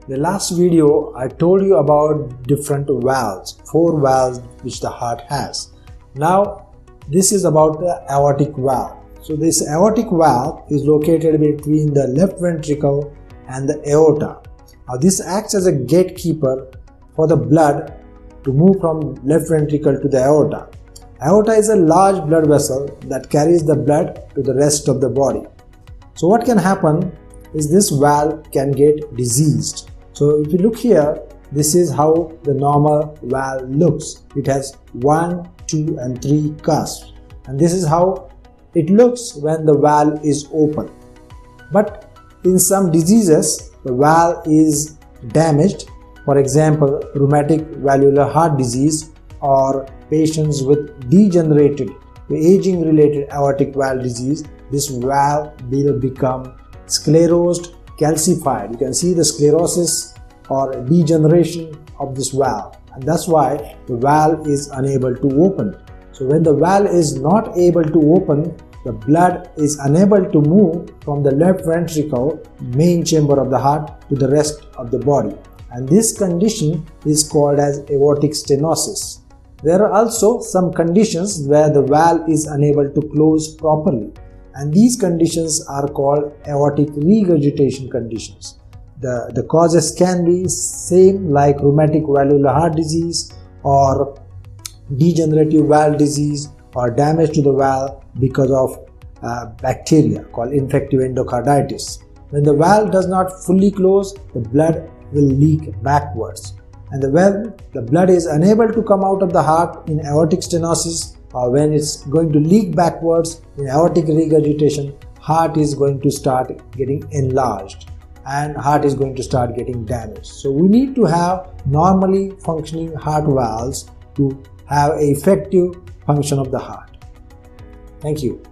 In the last video, I told you about different valves, 4 valves which the heart has. Now, this is about the aortic valve. So this aortic valve is located between the left ventricle and the aorta. Now this acts as a gatekeeper for the blood to move from left ventricle to the aorta. Aorta is a large blood vessel that carries the blood to the rest of the body. So what can happen is this valve can get diseased. So if you look here, this is how the normal valve looks. It has 1, 2 and 3 cusps, and this is how it looks when the valve is open. But in some diseases, the valve is damaged. For example, rheumatic valvular heart disease or patients with degenerated, aging related aortic valve disease, this valve will become sclerosed, calcified. You can see the sclerosis or degeneration of this valve, and that's why the valve is unable to open. So when the valve is not able to open, the blood is unable to move from the left ventricle, main chamber of the heart, to the rest of the body, and this condition is called as aortic stenosis. There are also some conditions where the valve is unable to close properly, and these conditions are called aortic regurgitation conditions. The causes can be same like rheumatic valvular heart disease or degenerative valve disease or damage to the valve because of bacteria called infective endocarditis. When the valve does not fully close, the blood will leak backwards, and when the blood is unable to come out of the heart in aortic stenosis, or when it's going to leak backwards in aortic regurgitation, heart is going to start getting enlarged and heart is going to start getting damaged. So we need to have normally functioning heart valves to have an effective function of the heart. Thank you.